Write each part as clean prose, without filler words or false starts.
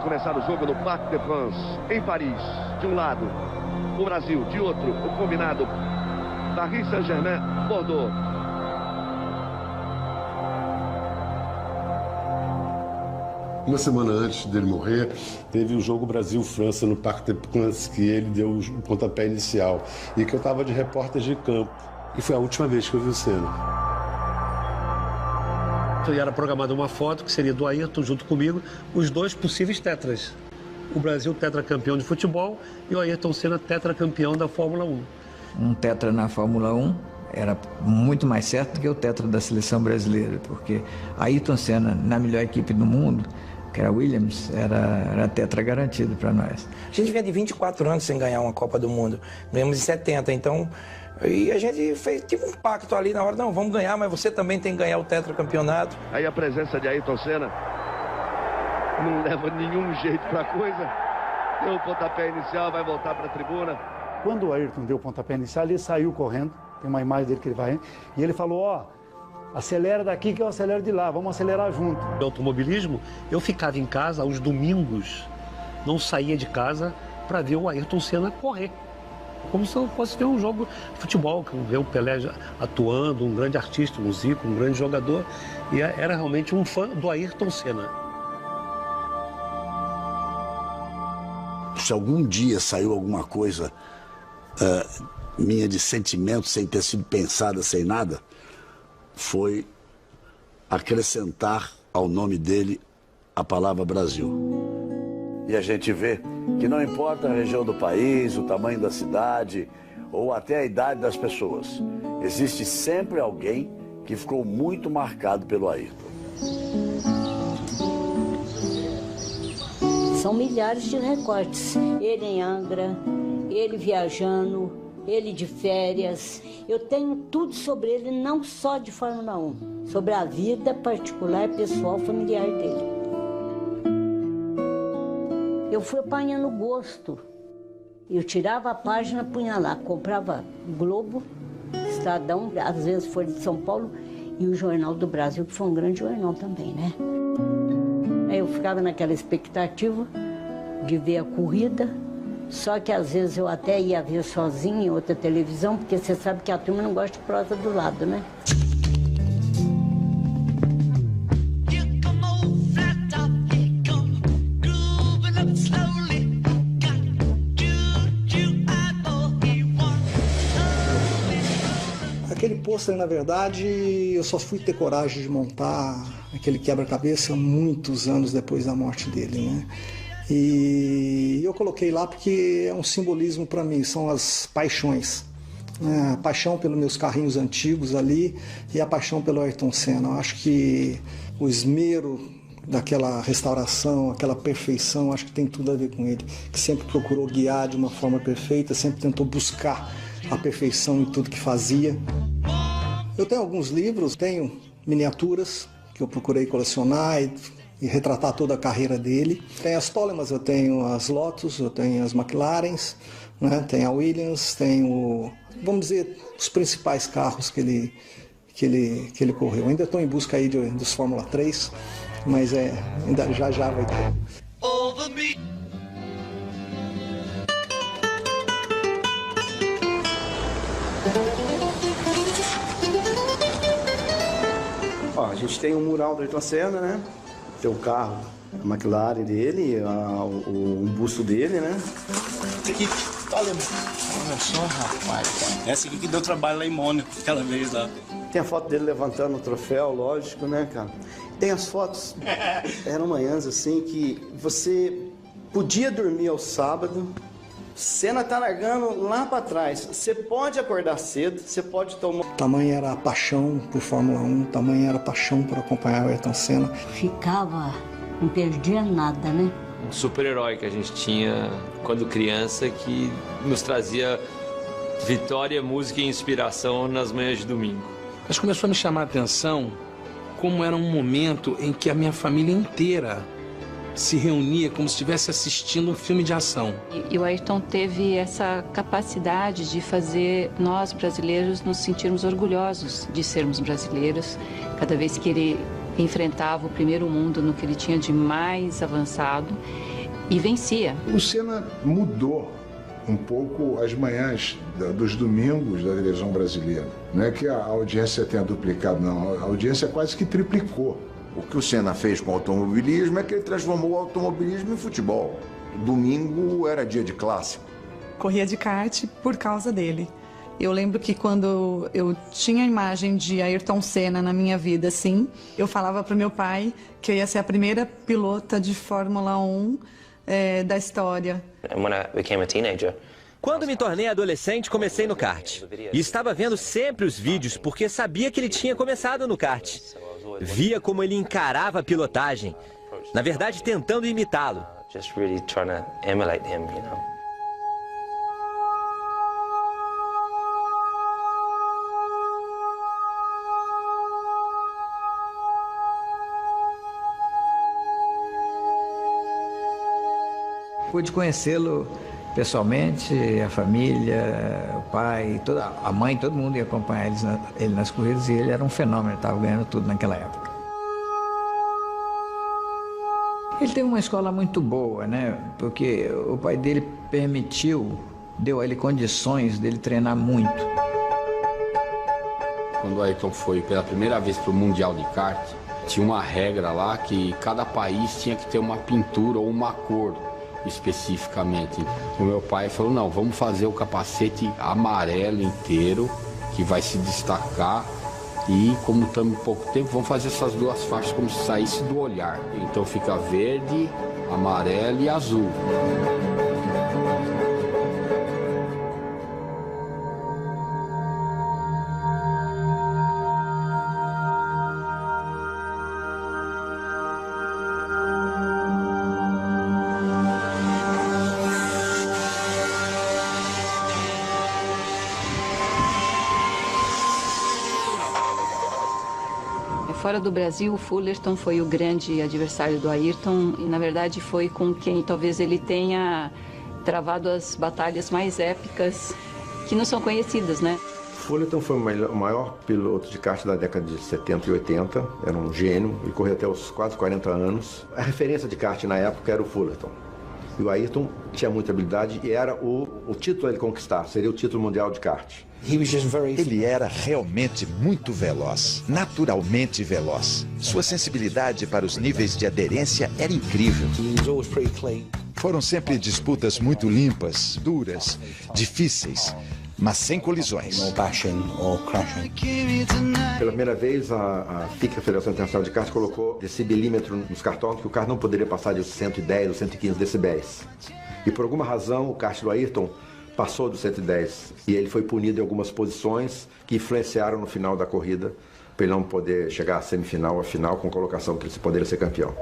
começar o jogo no Parc des Princes, em Paris. De um lado, o Brasil. De outro, o combinado Paris Saint-Germain, Bordeaux. Uma semana antes dele morrer, teve o jogo Brasil-França no Parc des Princes, que ele deu o pontapé inicial e que eu estava de repórter de campo. E foi a última vez que eu vi o Senna. E era programada uma foto que seria do Ayrton junto comigo, os dois possíveis tetras. O Brasil tetracampeão de futebol e o Ayrton Senna tetracampeão da Fórmula 1. Um tetra na Fórmula 1 era muito mais certo do que o tetra da seleção brasileira, porque Ayrton Senna, na melhor equipe do mundo, que era a Williams, era tetra garantido para nós. A gente vinha de 24 anos sem ganhar uma Copa do Mundo. Ganhamos em 70, então... E a gente tive um pacto ali na hora, não, vamos ganhar, mas você também tem que ganhar o tetracampeonato. Aí a presença de Ayrton Senna não leva nenhum jeito para a coisa. Deu o pontapé inicial, vai voltar para a tribuna. Quando o Ayrton deu o pontapé inicial, ele saiu correndo, tem uma imagem dele que ele vai, e ele falou, ó, acelera daqui que eu acelero de lá, vamos acelerar junto. No automobilismo, eu ficava em casa aos domingos, não saía de casa para ver o Ayrton Senna correr. Como se eu fosse ver um jogo de futebol, ver o Pelé atuando, um grande artista, um Zico, um grande jogador. E era realmente um fã do Ayrton Senna. Se algum dia saiu alguma coisa minha de sentimento, sem ter sido pensada, sem nada, foi acrescentar ao nome dele a palavra Brasil. E a gente vê que não importa a região do país, o tamanho da cidade ou até a idade das pessoas, existe sempre alguém que ficou muito marcado pelo Ayrton. São milhares de recortes. Ele em Angra, ele viajando, ele de férias. Eu tenho tudo sobre ele, não só de Fórmula 1, sobre a vida particular, pessoal, familiar dele. Eu fui apanhando gosto. Eu tirava a página, punha lá, comprava Globo, Estadão, às vezes Folha de São Paulo, e o Jornal do Brasil, que foi um grande jornal também, né? Aí eu ficava naquela expectativa de ver a corrida, só que às vezes eu até ia ver sozinha em outra televisão, porque você sabe que a turma não gosta de prosa do lado, né? Aquele pôster, na verdade, eu só fui ter coragem de montar aquele quebra-cabeça muitos anos depois da morte dele, né? E eu coloquei lá porque é um simbolismo para mim, são as paixões. A paixão pelos meus carrinhos antigos ali e a paixão pelo Ayrton Senna. Eu acho que o esmero daquela restauração, aquela perfeição, acho que tem tudo a ver com ele, que sempre procurou guiar de uma forma perfeita, sempre tentou buscar a perfeição em tudo que fazia. Eu tenho alguns livros, tenho miniaturas que eu procurei colecionar e retratar toda a carreira dele. Tem as Tolemas, eu tenho as Lotus, eu tenho as McLarens, né? Tem a Williams, tenho, vamos dizer, os principais carros que ele correu. Ainda estou em busca aí dos Fórmula 3, mas ainda já vai ter. Ó, a gente tem um mural do Ayrton Senna, né? Tem o carro, a McLaren dele, um busto dele, né? Essa aqui, olha só, rapaz. Essa aqui que deu trabalho lá em Mônaco, aquela vez lá. Tem a foto dele levantando o troféu, lógico, né, cara? Tem as fotos, eram manhãs assim que você podia dormir ao sábado, Senna tá largando lá para trás. Você pode acordar cedo, você pode tomar... Tamanha era a paixão por Fórmula 1, tamanha era a paixão por acompanhar o Ayrton Senna. Ficava, não perdia nada, né? Um super-herói que a gente tinha quando criança que nos trazia vitória, música e inspiração nas manhãs de domingo. Mas começou a me chamar a atenção como era um momento em que a minha família inteira se reunia como se estivesse assistindo um filme de ação. E o Ayrton teve essa capacidade de fazer nós, brasileiros, nos sentirmos orgulhosos de sermos brasileiros. Cada vez que ele enfrentava o primeiro mundo no que ele tinha de mais avançado, e vencia. O Senna mudou um pouco as manhãs dos domingos da televisão brasileira. Não é que a audiência tenha duplicado, não. A audiência quase que triplicou. O que o Senna fez com o automobilismo é que ele transformou o automobilismo em futebol. Domingo era dia de clássico. Corria de kart por causa dele. Eu lembro que quando eu tinha a imagem de Ayrton Senna na minha vida, assim, eu falava para o meu pai que eu ia ser a primeira pilota de Fórmula 1 da história. Quando me tornei adolescente, comecei no kart. E estava vendo sempre os vídeos porque sabia que ele tinha começado no kart. Via como ele encarava a pilotagem. Na verdade, tentando imitá-lo. Pude conhecê-lo pessoalmente, a família, o pai, a mãe, todo mundo ia acompanhar ele nas corridas e ele era um fenômeno, estava ganhando tudo naquela época. Ele teve uma escola muito boa, né? Porque o pai dele deu a ele condições dele treinar muito. Quando o Ayrton foi pela primeira vez para o Mundial de Kart, tinha uma regra lá que cada país tinha que ter uma pintura ou uma cor especificamente. O meu pai falou, não, vamos fazer o capacete amarelo inteiro, que vai se destacar, e como estamos em pouco tempo, vamos fazer essas duas faixas como se saísse do olhar. Então fica verde, amarelo e azul. Fora do Brasil, o Fullerton foi o grande adversário do Ayrton e, na verdade, foi com quem talvez ele tenha travado as batalhas mais épicas que não são conhecidas, né? Fullerton foi o maior piloto de kart da década de 70 e 80, era um gênio, ele correu até os quase 40 anos. A referência de kart na época era o Fullerton. E o Ayrton tinha muita habilidade e era o título a ele conquistar, seria o título mundial de kart. Ele era realmente muito veloz, naturalmente veloz. Sua sensibilidade para os níveis de aderência era incrível. Foram sempre disputas muito limpas, duras, difíceis, mas sem colisões. Pela primeira vez, a FICA, a Federação Internacional de Kart, colocou decibelímetro nos cartões que o kart não poderia passar de 110 ou 115 decibéis. E por alguma razão, o kart do Ayrton passou dos 110 e ele foi punido em algumas posições que influenciaram no final da corrida para ele não poder chegar à semifinal, à final, com colocação que ele poderia ser campeão.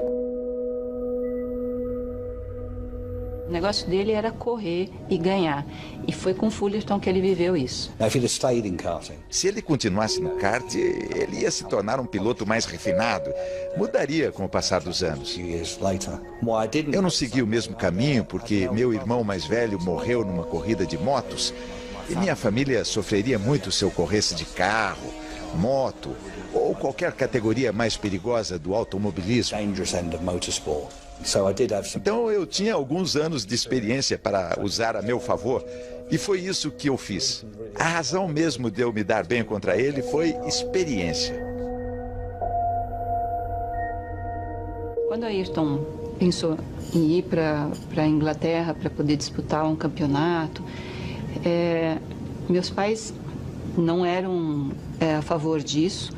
O negócio dele era correr e ganhar. E foi com o Fullerton que ele viveu isso. Se ele continuasse no kart, ele ia se tornar um piloto mais refinado. Mudaria com o passar dos anos. Eu não segui o mesmo caminho porque meu irmão mais velho morreu numa corrida de motos e minha família sofreria muito se eu corresse de carro, moto ou qualquer categoria mais perigosa do automobilismo. Então eu tinha alguns anos de experiência para usar a meu favor e foi isso que eu fiz. A razão mesmo de eu me dar bem contra ele foi experiência. Quando Ayrton pensou em ir para a Inglaterra para poder disputar um campeonato, meus pais não eram a favor disso,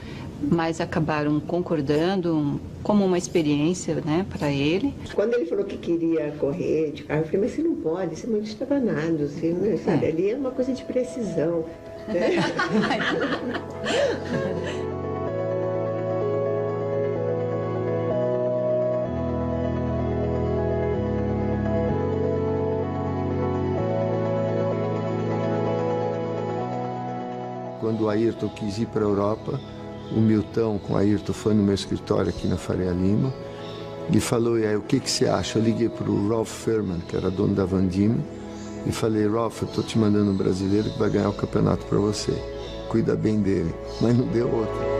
mas acabaram concordando como uma experiência, né, para ele. Quando ele falou que queria correr de carro, eu falei, mas você não pode, você é muito estabanado, você não sabe, ali é uma coisa de precisão. Né? Quando o Ayrton quis ir para a Europa, o Milton com o Ayrton foi no meu escritório aqui na Faria Lima e falou, e aí, o que você acha? Eu liguei para o Ralph Furman, que era dono da Van Diemen, e falei, Ralph, eu estou te mandando um brasileiro que vai ganhar o campeonato para você. Cuida bem dele. Mas não deu outra.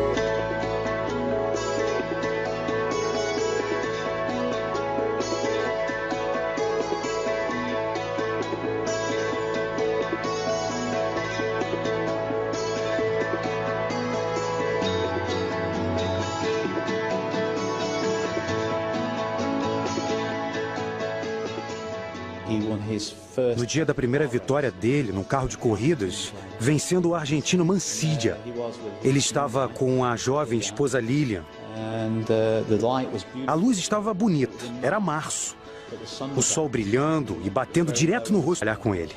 No dia da primeira vitória dele num carro de corridas, vencendo o argentino Mancilla. Ele estava com a jovem esposa Lilian. A luz estava bonita, era março. O sol brilhando e batendo direto no rosto, olhar com ele.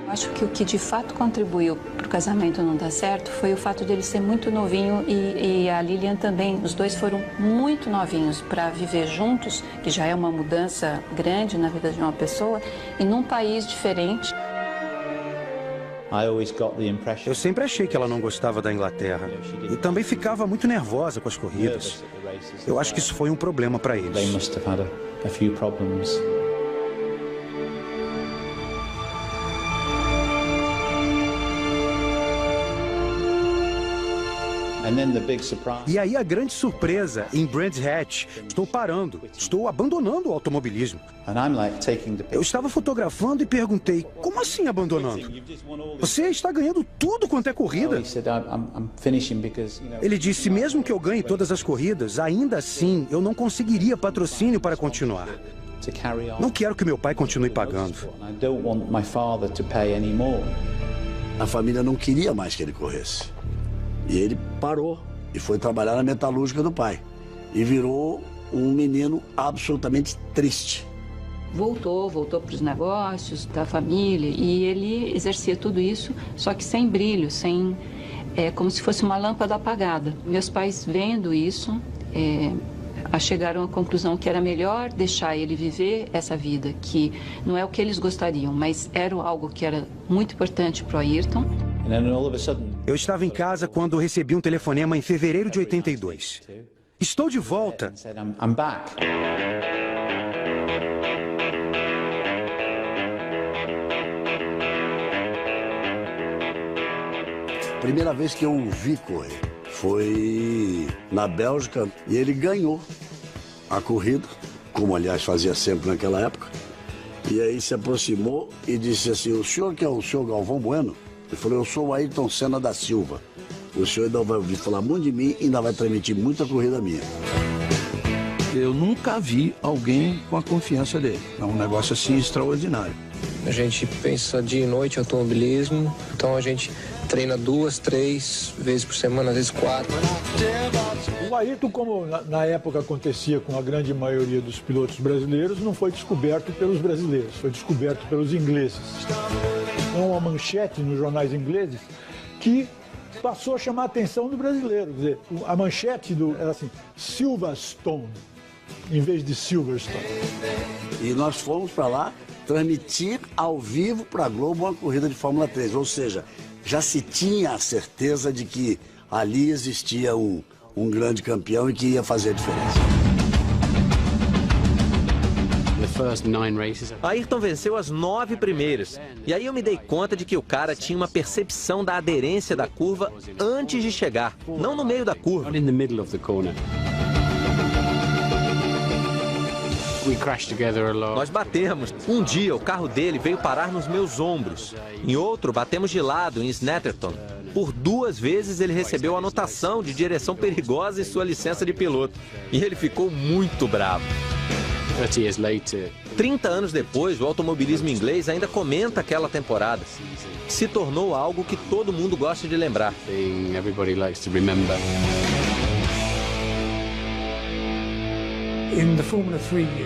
Acho que o que de fato contribuiu para o casamento não dar certo foi o fato de ele ser muito novinho e a Lilian também. Os dois foram muito novinhos para viver juntos, que já é uma mudança grande na vida de uma pessoa, e num país diferente. Eu sempre achei que ela não gostava da Inglaterra e também ficava muito nervosa com as corridas. Eu acho que isso foi um problema para eles. E aí a grande surpresa em Brands Hatch, estou parando, estou abandonando o automobilismo. Eu estava fotografando e perguntei, como assim abandonando? Você está ganhando tudo quanto é corrida? Ele disse, mesmo que eu ganhe todas as corridas, ainda assim eu não conseguiria patrocínio para continuar. Não quero que meu pai continue pagando. A família não queria mais que ele corresse. E ele parou e foi trabalhar na metalúrgica do pai. E virou um menino absolutamente triste. Voltou para os negócios da família e ele exercia tudo isso, só que sem brilho, como se fosse uma lâmpada apagada. Meus pais, vendo isso, chegaram à conclusão que era melhor deixar ele viver essa vida, que não é o que eles gostariam, mas era algo que era muito importante para o Ayrton. Eu estava em casa quando recebi um telefonema em fevereiro de 82. Estou de volta. Primeira vez que eu o vi correr foi na Bélgica e ele ganhou a corrida, como aliás fazia sempre naquela época. E aí se aproximou e disse assim, o senhor que é o senhor Galvão Bueno? Ele falou, eu sou o Ayrton Senna da Silva. O senhor ainda vai ouvir falar muito de mim e ainda vai transmitir muita corrida minha. Eu nunca vi alguém com a confiança dele. É um negócio assim extraordinário. A gente pensa dia e noite em automobilismo, então a gente treina 2, 3 vezes por semana, às vezes 4. O Ayrton, como na época acontecia com a grande maioria dos pilotos brasileiros, não foi descoberto pelos brasileiros, foi descoberto pelos ingleses. É uma manchete nos jornais ingleses que passou a chamar a atenção do brasileiro. Quer dizer, a manchete era assim, Silverstone, em vez de Silverstone. E nós fomos para lá transmitir ao vivo para a Globo uma corrida de Fórmula 3, ou seja, já se tinha a certeza de que ali existia um grande campeão e que ia fazer a diferença. Ayrton venceu as 9 primeiras. E aí eu me dei conta de que o cara tinha uma percepção da aderência da curva antes de chegar, não no meio da curva. Nós batemos. Um dia o carro dele veio parar nos meus ombros. Em outro, batemos de lado em Snetterton. Por 2 vezes ele recebeu anotação de direção perigosa em sua licença de piloto. E ele ficou muito bravo. 30 anos depois, o automobilismo inglês ainda comenta aquela temporada. Se tornou algo que todo mundo gosta de lembrar.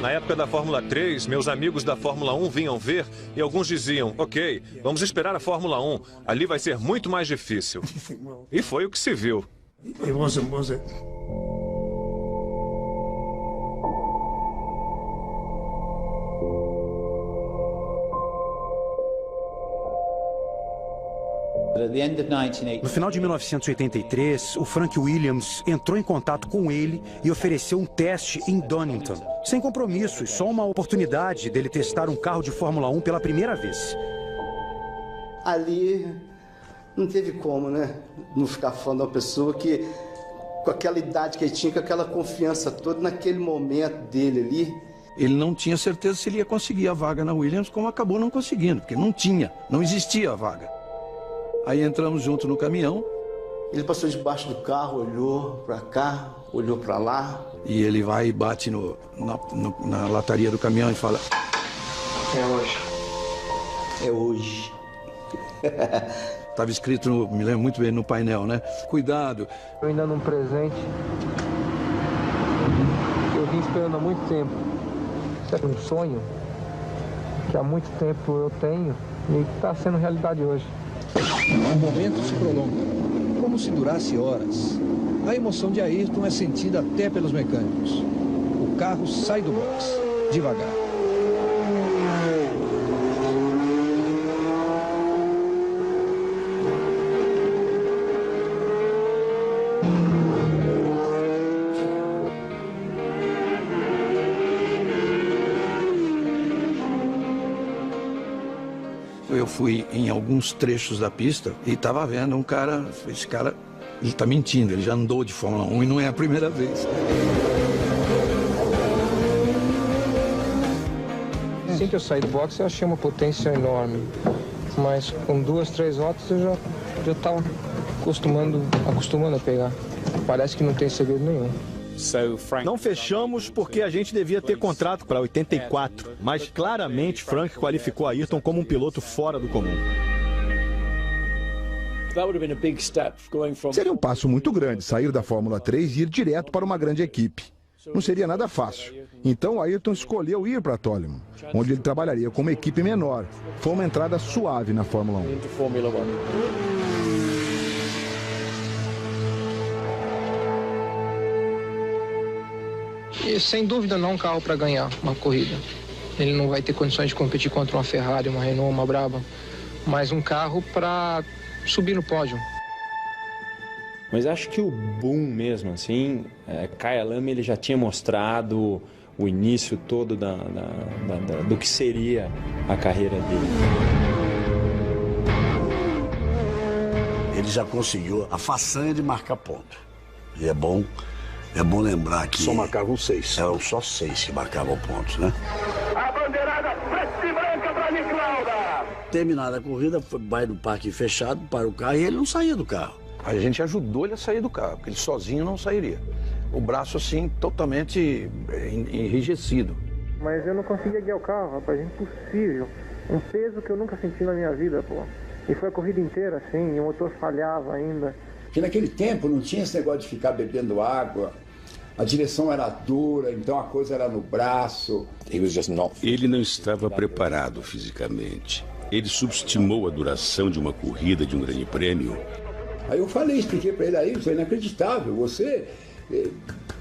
Na época da Fórmula 3, meus amigos da Fórmula 1 vinham ver e alguns diziam, ok, vamos esperar a Fórmula 1, ali vai ser muito mais difícil. E foi o que se viu. No final de 1983, o Frank Williams entrou em contato com ele e ofereceu um teste em Donington. Sem compromissos, só uma oportunidade dele testar um carro de Fórmula 1 pela primeira vez. Ali não teve como, né? Não ficar fã de uma pessoa que, com aquela idade que ele tinha, com aquela confiança toda, naquele momento dele ali. Ele não tinha certeza se ele ia conseguir a vaga na Williams, como acabou não conseguindo, porque não existia a vaga. Aí entramos junto no caminhão Ele passou debaixo do carro, olhou para cá, olhou para lá. E ele vai e bate na lataria do caminhão e fala: é hoje. É hoje. Estava escrito, me lembro muito bem, no painel, né? Cuidado. Eu ainda num presente que eu vim esperando há muito tempo. É um sonho que há muito tempo eu tenho e que está sendo realidade hoje. O momento se prolonga, como se durasse horas. A emoção de Ayrton é sentida até pelos mecânicos. O carro sai do box, devagar. Eu fui em alguns trechos da pista e estava vendo um cara, esse cara, ele está mentindo, ele já andou de Fórmula 1 e não é a primeira vez. Assim que eu saí do boxe, eu achei uma potência enorme, mas com 2, 3 voltas eu já estava acostumando a pegar. Parece que não tem segredo nenhum. Não fechamos porque a gente devia ter contrato para 84, mas claramente Frank qualificou Ayrton como um piloto fora do comum. Seria um passo muito grande sair da Fórmula 3 e ir direto para uma grande equipe. Não seria nada fácil. Então Ayrton escolheu ir para Toleman, onde ele trabalharia com uma equipe menor. Foi uma entrada suave na Fórmula 1. E, sem dúvida não é um carro para ganhar uma corrida. Ele não vai ter condições de competir contra uma Ferrari, uma Renault, uma Brabham, mas um carro para subir no pódio. Mas acho que o boom mesmo, assim, Kaya Lame, ele já tinha mostrado o início todo do que seria a carreira dele. Ele já conseguiu a façanha de marcar ponto. E é bom lembrar que... Só marcavam 6. Eram só 6 que marcavam pontos, né? A bandeirada preta e branca para Niclauda. Terminada a corrida, vai no parque fechado, para o carro e ele não saía do carro. A gente ajudou ele a sair do carro, porque ele sozinho não sairia. O braço, assim, totalmente enrijecido. Mas eu não conseguia guiar o carro, rapaz, impossível. Um peso que eu nunca senti na minha vida, pô. E foi a corrida inteira, assim, e o motor falhava ainda. Porque naquele tempo não tinha esse negócio de ficar bebendo água. A direção era dura, então a coisa era no braço. Ele não estava preparado fisicamente. Ele subestimou a duração de uma corrida de um grande prêmio. Aí eu expliquei para ele, aí, foi inacreditável. Você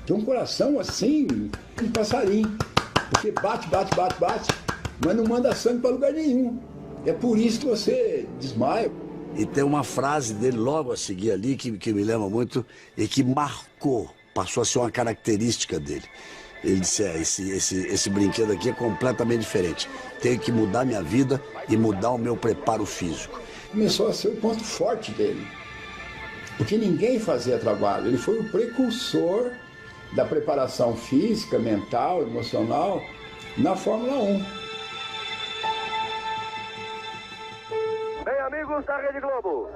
tem um coração assim, um passarinho. Porque bate, mas não manda sangue para lugar nenhum. É por isso que você desmaia. E tem uma frase dele logo a seguir ali que me lembra muito e que marcou, passou a ser uma característica dele. Ele disse, esse brinquedo aqui é completamente diferente. Tenho que mudar minha vida e mudar o meu preparo físico. Começou a ser o ponto forte dele. Porque ninguém fazia trabalho. Ele foi o precursor da preparação física, mental, emocional na Fórmula 1. Bem, amigos da Rede Globo,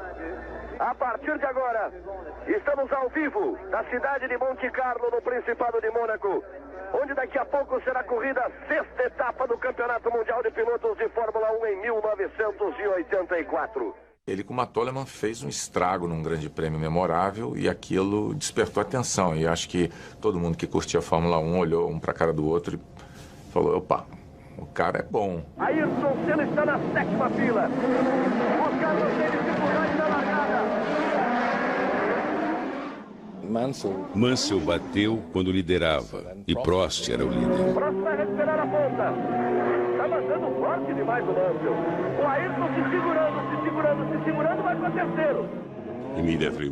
a partir de agora, estamos ao vivo na cidade de Monte Carlo, no Principado de Mônaco, onde daqui a pouco será corrida a 6ª etapa do Campeonato Mundial de Pilotos de Fórmula 1 em 1984. Ele, com uma Toleman, fez um estrago num grande prêmio memorável e aquilo despertou atenção. E acho que todo mundo que curtia a Fórmula 1 olhou um para a cara do outro e falou, opa, o cara é bom. Ayrton Senna está na 7ª fila. O Carlos tem dificuldade na largada. Mansell bateu quando liderava e Prost era o líder. Prost vai recuperar a ponta. Está mandando forte demais o Mansell. O Ayrton se segurando, vai para terceiro.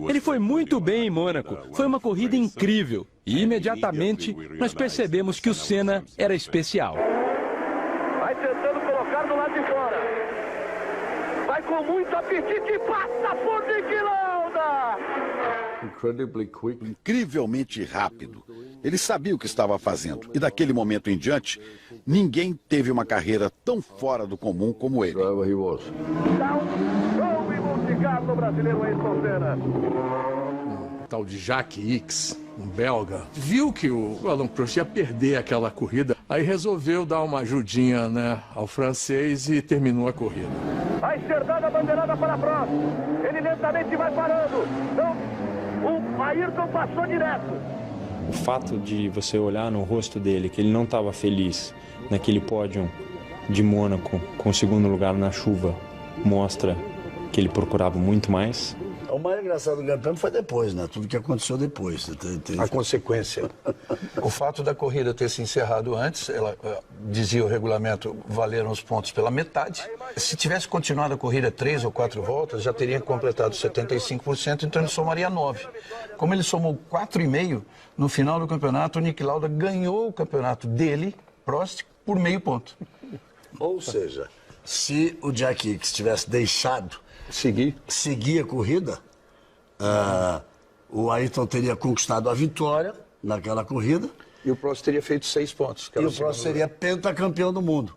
Ele foi muito bem em Mônaco. Foi uma corrida incrível. E imediatamente nós percebemos que o Senna era especial. Vai tentando colocar do lado de fora. Vai com muito apetite e passa por Niclauda. volta! Incrivelmente rápido. Ele sabia o que estava fazendo. E daquele momento em diante, ninguém teve uma carreira tão fora do comum como ele. Dá um show em Monte Carlo brasileiro Ayrton Senna. Tal de Jack Ickx, um belga, viu que o Alain Prost ia perder aquela corrida, aí resolveu dar uma ajudinha, né, ao francês e terminou a corrida. Vai ser dada a bandeirada para Prost. Ele lentamente vai parando. Então, o Ayrton passou direto. O fato de você olhar no rosto dele que ele não estava feliz naquele pódio de Mônaco com o segundo lugar na chuva mostra que ele procurava muito mais. O mais engraçado do Grande Prêmio foi depois, né? Tudo que aconteceu depois. A consequência. O fato da corrida ter se encerrado antes, ela dizia o regulamento, valeram os pontos pela metade. Se tivesse continuado a corrida 3 ou 4 voltas, já teria completado 75%, então ele somaria 9. Como ele somou 4,5, no final do campeonato, o Niki Lauda ganhou o campeonato dele, Prost, por meio ponto. Ou seja, se o Jack Ickx tivesse deixado seguir a corrida, o Ayrton teria conquistado a vitória naquela corrida. E o Prost teria feito 6 pontos. E o Prost seria pentacampeão do mundo.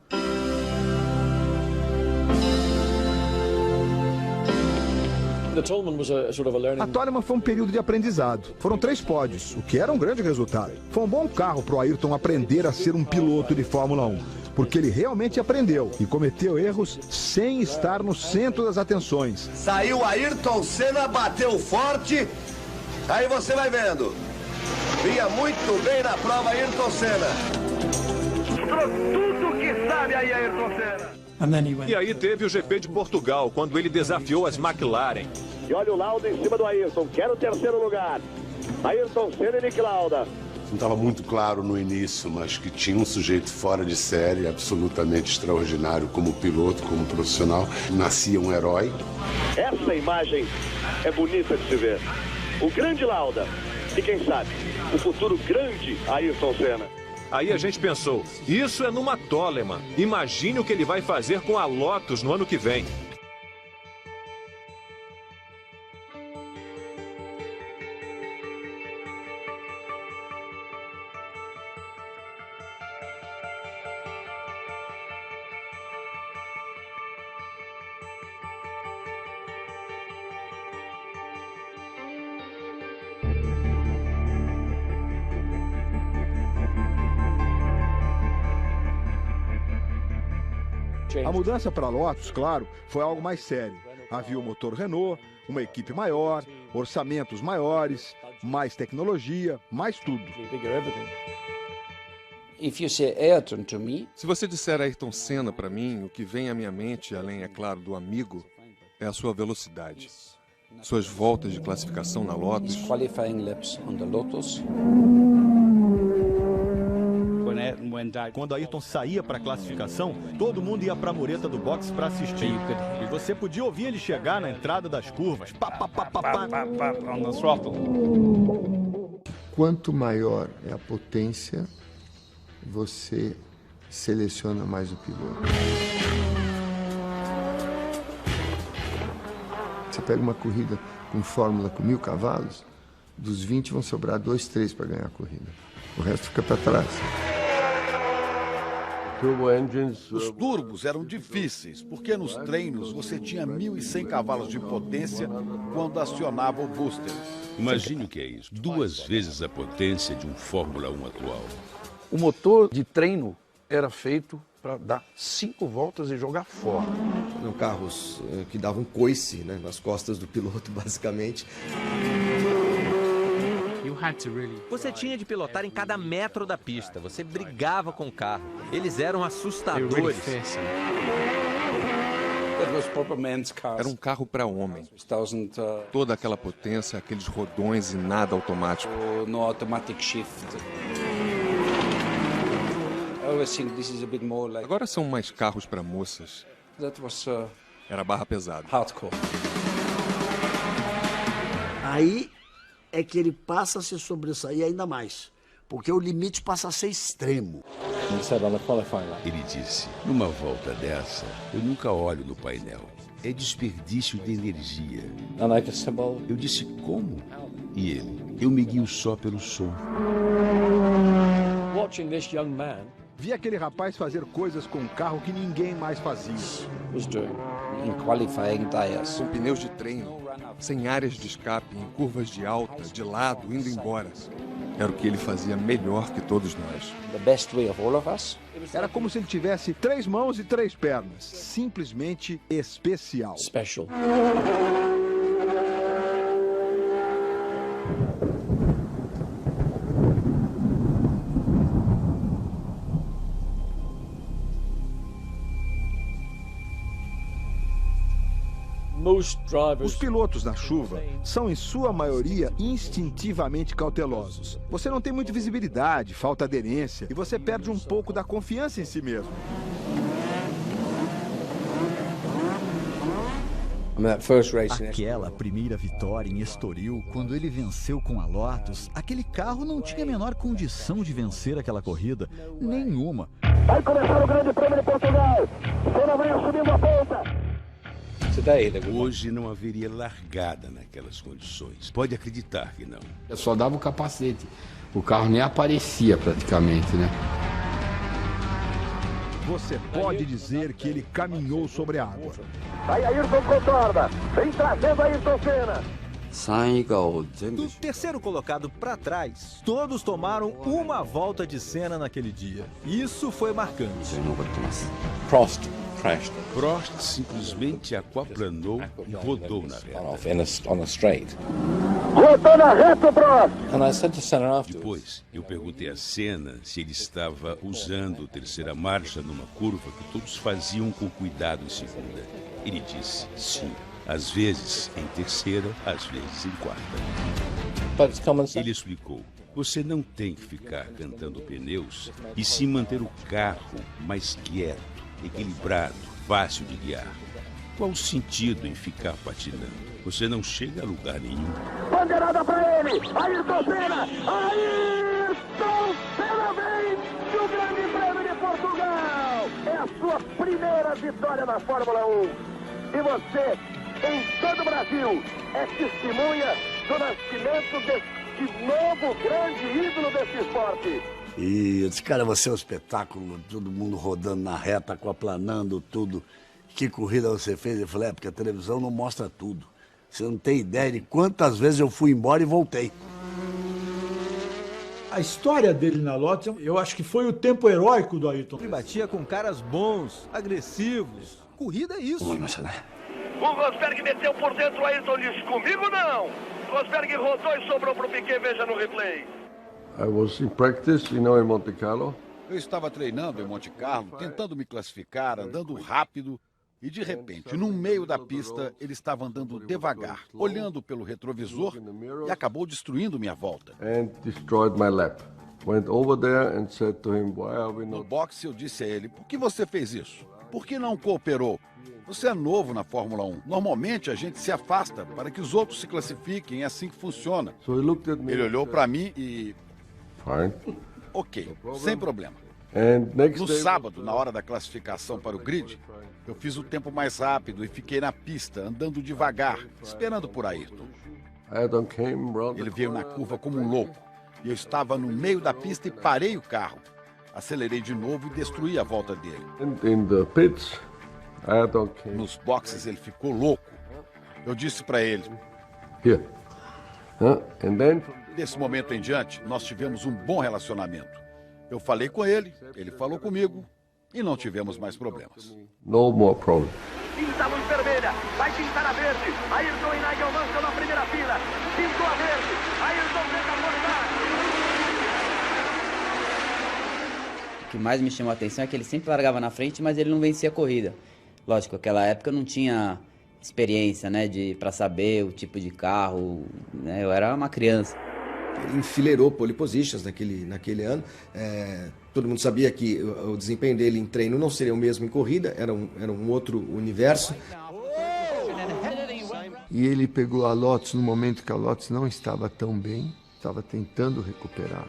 A Toleman foi um período de aprendizado. Foram 3 pódios, o que era um grande resultado. Foi um bom carro para o Ayrton aprender a ser um piloto de Fórmula 1. Porque ele realmente aprendeu e cometeu erros sem estar no centro das atenções. Saiu Ayrton Senna, bateu forte, aí você vai vendo. Vinha muito bem na prova Ayrton Senna. Mostrou tudo que sabe aí Ayrton Senna. E aí teve o GP de Portugal, quando ele desafiou as McLaren. E olha o Lauda em cima do Ayrton, quer o 3º lugar. Ayrton Senna e Niki Lauda. Não estava muito claro no início, mas que tinha um sujeito fora de série, absolutamente extraordinário como piloto, como profissional. Nascia um herói. Essa imagem é bonita de se ver. O grande Lauda e, quem sabe, o futuro grande Ayrton Senna. Aí a gente pensou, isso é numa Toleman. Imagine o que ele vai fazer com a Lotus no ano que vem. A mudança para a Lotus, claro, foi algo mais sério. Havia o motor Renault, uma equipe maior, orçamentos maiores, mais tecnologia, mais tudo. Se você disser Ayrton Senna para mim, o que vem à minha mente, além, é claro, do amigo, é a sua velocidade. Suas voltas de classificação na Lotus. Quando Ayrton saía para a classificação, todo mundo ia para a mureta do box para assistir. E você podia ouvir ele chegar na entrada das curvas. Quanto maior é a potência, você seleciona mais o piloto. Você pega uma corrida com fórmula com 1000 cavalos, dos 20 vão sobrar 2, 3 para ganhar a corrida. O resto fica para trás. Os turbos eram difíceis, porque nos treinos você tinha 1.100 cavalos de potência quando acionava o booster. Imagine o que é isso. 2 vezes a potência de um Fórmula 1 atual. O motor de treino era feito para dar 5 voltas e jogar fora. Eram carros que davam coice, né, nas costas do piloto, basicamente. Você tinha de pilotar em cada metro da pista. Você brigava com o carro. Eles eram assustadores. Era um carro para homem. Toda aquela potência, aqueles rodões e nada automático. Agora são mais carros para moças. Era barra pesada. Aí é que ele passa a se sobressair ainda mais, porque o limite passa a ser extremo. Ele disse, numa volta dessa, eu nunca olho no painel. É desperdício de energia. Eu disse, como? E ele, eu me guio só pelo som. Vi aquele rapaz fazer coisas com um carro que ninguém mais fazia. Com pneus de treino, sem áreas de escape, em curvas de alta, de lado, indo embora. Era o que ele fazia melhor que todos nós. Era como se ele tivesse 3 mãos e 3 pernas. Simplesmente especial. Os pilotos na chuva são, em sua maioria, instintivamente cautelosos. Você não tem muita visibilidade, falta aderência e você perde um pouco da confiança em si mesmo. Aquela primeira vitória em Estoril, quando ele venceu com a Lotus, aquele carro não tinha a menor condição de vencer aquela corrida. Nenhuma. Vai começar o Grande Prêmio de Portugal. Senna vai assumindo a ponta. Hoje não haveria largada naquelas condições. Pode acreditar que não. Eu só dava o capacete. O carro nem aparecia praticamente, né? Você pode dizer que ele caminhou sobre a água. Aí Ayrton contorna. Vem trazendo Ayrton Senna. Do terceiro colocado para trás, todos tomaram uma volta de Senna naquele dia. Isso foi marcante. Prost simplesmente aquaplanou e rodou na reta. Rodou na reta, Prost! Depois, eu perguntei a Senna se ele estava usando terceira marcha numa curva que todos faziam com cuidado em segunda. Ele disse sim. Às vezes em terceira, às vezes em quarta. Ele explicou. Você não tem que ficar cantando pneus e sim manter o carro mais quieto, equilibrado, fácil de guiar. Qual o sentido em ficar patinando? Você não chega a lugar nenhum. Bandeirada para ele! Ayrton Senna! Ayrton Senna vem do Grande Prêmio de Portugal! É a sua primeira vitória na Fórmula 1. E você, em todo o Brasil, é testemunha do nascimento desse novo grande ídolo desse esporte. E eu disse, cara, você é um espetáculo, todo mundo rodando na reta, aquaplanando tudo. Que corrida você fez? Eu falei, porque a televisão não mostra tudo. Você não tem ideia de quantas vezes eu fui embora e voltei. A história dele na Lotus, eu acho que foi o tempo heróico do Ayrton. Ele batia com caras bons, agressivos. Corrida é isso. O Rosberg meteu por dentro, o Ayrton disse, comigo não. Rosberg rodou e sobrou para o Piquet, veja no replay. I was in practice, in Monte Carlo. Eu estava treinando em Monte Carlo, tentando me classificar, andando rápido, e de repente, no meio da pista, ele estava andando devagar, olhando pelo retrovisor e acabou destruindo minha volta. And destroyed my lap. Went over there and said to him, why are we not... No boxe eu disse a ele, por que você fez isso? Por que não cooperou? Você é novo na Fórmula 1. Normalmente a gente se afasta para que os outros se classifiquem, é assim que funciona. Ele olhou para mim e... Fine. Ok, sem problema. No sábado, na hora da classificação para o grid, eu fiz o tempo mais rápido e fiquei na pista, andando devagar, esperando por Ayrton. Ele veio na curva como um louco, e eu estava no meio da pista e parei o carro. Acelerei de novo e destruí a volta dele. Nos boxes ele ficou louco. Eu disse para ele... Desse momento em diante, nós tivemos um bom relacionamento. Eu falei com ele, ele falou comigo e não tivemos mais problemas. No more problem. Pinta a luz vermelha, vai pintar a verde. Ayrton e Nigel Mansell na primeira fila. Pintou a verde. Ayrton tenta voltar. O que mais me chamou a atenção é que ele sempre largava na frente, mas ele não vencia a corrida. Lógico, naquela época eu não tinha experiência, né, para saber o tipo de carro, né, eu era uma criança. Ele enfileirou pole positions naquele ano. Todo mundo sabia que o desempenho dele em treino não seria o mesmo em corrida, era um outro universo. E ele pegou a Lotus no momento que a Lotus não estava tão bem, estava tentando recuperar.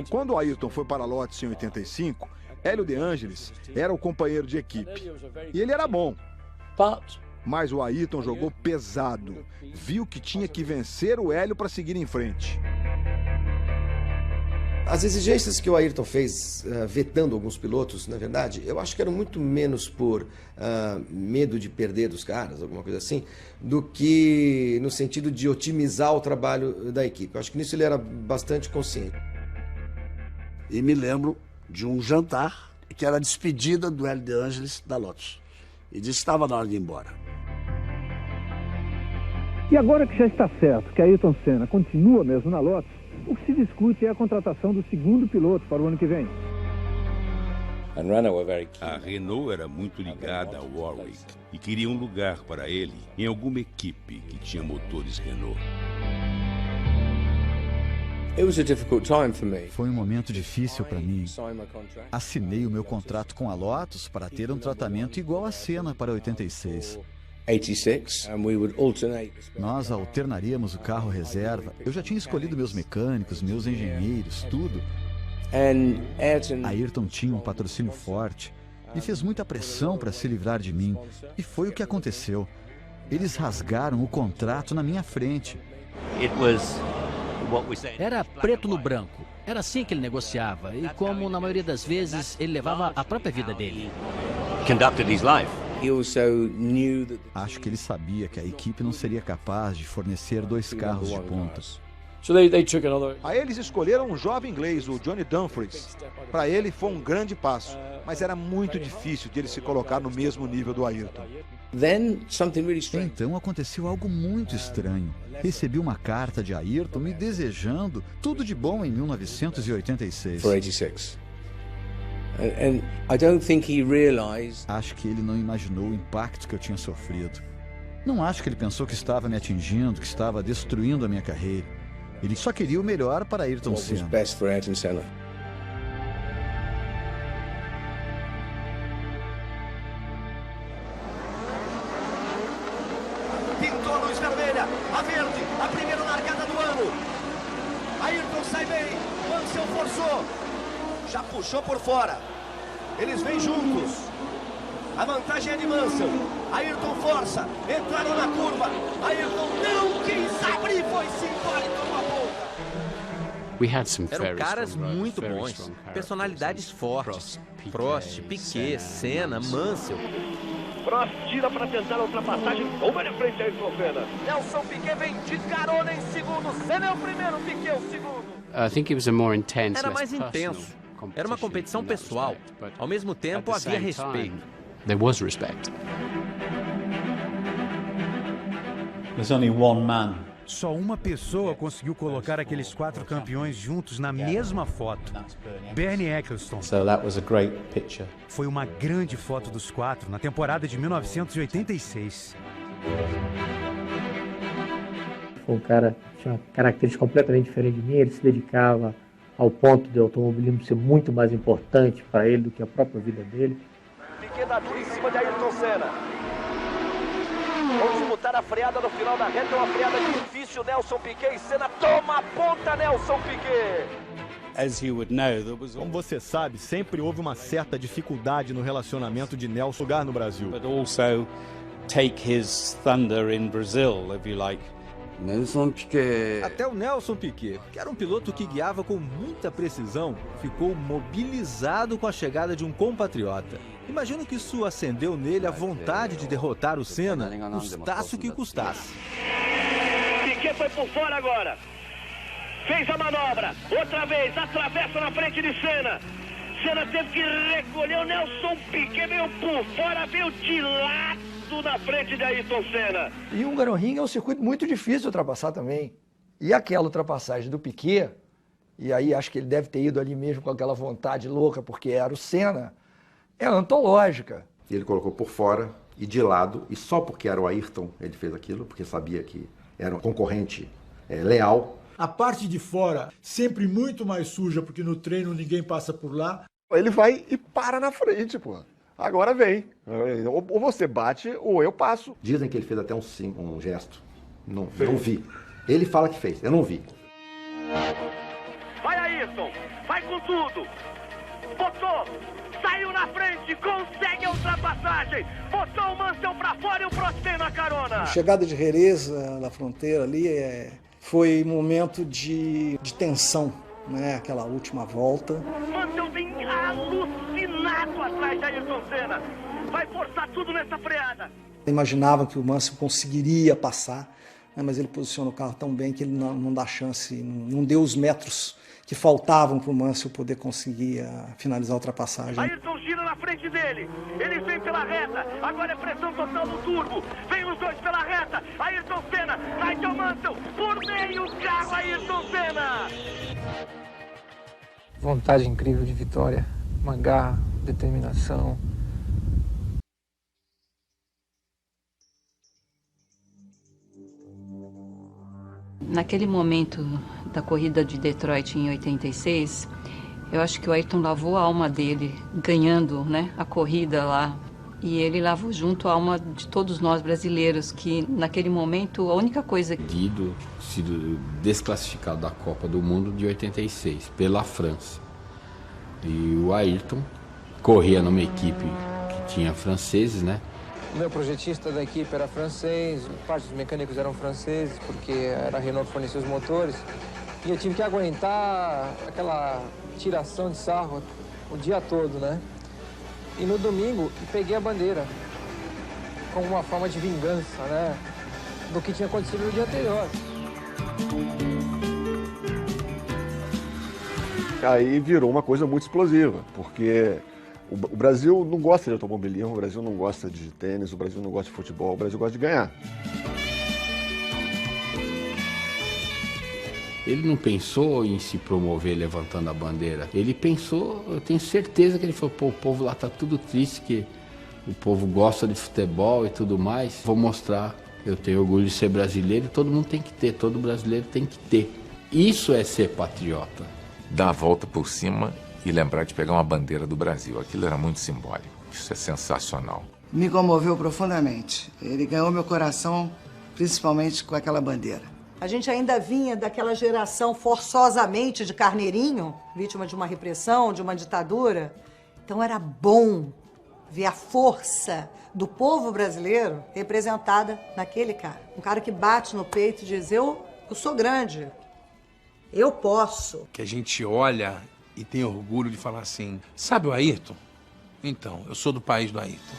Quando o Ayrton foi para Lotus em 85, Hélio De Angelis era o companheiro de equipe. E ele era bom. Mas o Ayrton jogou pesado. Viu que tinha que vencer o Hélio para seguir em frente. As exigências que o Ayrton fez, vetando alguns pilotos, na verdade, eu acho que eram muito menos por medo de perder dos caras, alguma coisa assim, do que no sentido de otimizar o trabalho da equipe. Eu acho que nisso ele era bastante consciente. E me lembro de um jantar que era a despedida do Hélio De Angelis da Lotus. E disse que estava na hora de ir embora. E agora que já está certo que Ayrton Senna continua mesmo na Lotus, o que se discute é a contratação do segundo piloto para o ano que vem. A Renault era muito ligada ao Warwick e queria um lugar para ele em alguma equipe que tinha motores Renault. Foi um momento difícil para mim. Assinei o meu contrato com a Lotus para ter um tratamento igual a Senna para 86. Nós alternaríamos o carro reserva. Eu já tinha escolhido meus mecânicos, meus engenheiros, tudo. Ayrton tinha um patrocínio forte e fez muita pressão para se livrar de mim. E foi o que aconteceu. Eles rasgaram o contrato na minha frente. Era preto no branco. Era assim que ele negociava. E como na maioria das vezes ele levava a própria vida dele. Acho que ele sabia que a equipe não seria capaz de fornecer 2 carros de ponta. Aí eles escolheram um jovem inglês, o Johnny Dumfries. Para ele foi um grande passo, mas era muito difícil de ele se colocar no mesmo nível do Ayrton. Então aconteceu algo muito estranho. Recebi uma carta de Ayrton me desejando tudo de bom em 1986. Acho que ele não imaginou o impacto que eu tinha sofrido. Não acho que ele pensou que estava me atingindo, que estava destruindo a minha carreira. Ele só queria o melhor para Ayrton Senna. Pintou a luz vermelha, a verde, a primeira largada do ano. Ayrton sai bem, Mansell forçou. Já puxou por fora. Eles vêm juntos. A vantagem é de Mansell. Ayrton força. Entraram na curva. Ayrton não quis abrir. Foi-se embora e tomou a ponta. Eram caras muito bons. Personalidades fortes. Prost, Piquet, Senna, Mansell. Prost tira para tentar a ultrapassagem. Uma na frente a Ayrton Senna. Nelson Piquet vem de carona em segundo. Senna é o primeiro, Piquet é o segundo. Era mais intenso. Era uma competição pessoal. Ao mesmo tempo, havia respeito. Só uma pessoa conseguiu colocar aqueles 4 campeões juntos na mesma foto. Bernie Ecclestone. Foi uma grande foto dos 4 na temporada de 1986. Foi um cara que tinha uma característica completamente diferente de mim. Ele se dedicava ao ponto de automobilismo ser muito mais importante para ele do que a própria vida dele. Piquet dá duro em cima de Ayrton Senna. Vamos disputar a freada no final da reta, é uma freada difícil. Nelson Piquet e Senna toma a ponta, Nelson Piquet. Como você sabe, sempre houve uma certa dificuldade no relacionamento de Nelson no Brasil. Nelson Piquet. Até o Nelson Piquet, que era um piloto que guiava com muita precisão, ficou mobilizado com a chegada de um compatriota. Imagino que isso acendeu nele a vontade de derrotar o Senna, custasse o que custasse. Piquet foi por fora agora. Fez a manobra. Outra vez, atravessa na frente de Senna. Senna teve que recolher. O Nelson Piquet veio por fora, veio de lado na frente de Ayrton Senna. E o Hungaroring é um circuito muito difícil de ultrapassar também. E aquela ultrapassagem do Piquet, e aí acho que ele deve ter ido ali mesmo com aquela vontade louca, porque era o Senna, é antológica. Ele colocou por fora e de lado, e só porque era o Ayrton ele fez aquilo, porque sabia que era um concorrente leal. A parte de fora sempre muito mais suja, porque no treino ninguém passa por lá. Ele vai e para na frente, pô. Agora vem. Ou você bate ou eu passo. Dizem que ele fez até um gesto. Não vi. Ele fala que fez, eu não vi. Vai Ayrton. Vai com tudo. Botou. Saiu na frente. Consegue a ultrapassagem. Botou o Mansell pra fora e o Prost tem na carona. A chegada de Jerez na fronteira ali foi um momento de tensão, né? Aquela última volta. Mansell vem alucinado atrás de Ayrton Senna. Vai forçar tudo nessa freada. Imaginava que o Mansell conseguiria passar, né? Mas ele posiciona o carro tão bem que ele não dá chance, não deu os metros que faltavam para o Mansell poder conseguir finalizar a ultrapassagem. Ayrton gira na frente dele, ele vem pela reta, agora é pressão total no turbo, vem os dois pela reta, Ayrton Senna, Nigel Mansell, por meio carro Ayrton Senna. Vontade incrível de vitória, uma garra, determinação. Naquele momento da corrida de Detroit em 86, eu acho que o Ayrton lavou a alma dele, ganhando, né, a corrida lá. E ele lavou junto a alma de todos nós brasileiros, que naquele momento a única coisa... Sido desclassificado da Copa do Mundo de 86, pela França. E o Ayrton corria numa equipe que tinha franceses, né? O meu projetista da equipe era francês, parte dos mecânicos eram franceses, porque era a Renault que fornecia os motores. E eu tive que aguentar aquela tiração de sarro o dia todo, né? E no domingo, peguei a bandeira, como uma forma de vingança, né? Do que tinha acontecido no dia anterior. Aí virou uma coisa muito explosiva, porque o Brasil não gosta de automobilismo, o Brasil não gosta de tênis, o Brasil não gosta de futebol, o Brasil gosta de ganhar. Ele não pensou em se promover levantando a bandeira. Ele pensou, eu tenho certeza que ele falou, pô, o povo lá tá tudo triste, que o povo gosta de futebol e tudo mais. Vou mostrar, eu tenho orgulho de ser brasileiro, todo mundo tem que ter, todo brasileiro tem que ter. Isso é ser patriota. Dar a volta por cima e lembrar de pegar uma bandeira do Brasil. Aquilo era muito simbólico. Isso é sensacional. Me comoveu profundamente. Ele ganhou meu coração, principalmente com aquela bandeira. A gente ainda vinha daquela geração forçosamente de carneirinho, vítima de uma repressão, de uma ditadura. Então era bom ver a força do povo brasileiro representada naquele cara. Um cara que bate no peito e diz, eu sou grande, eu posso. Que a gente olha e tem orgulho de falar assim, sabe o Ayrton? Então, eu sou do país do Ayrton.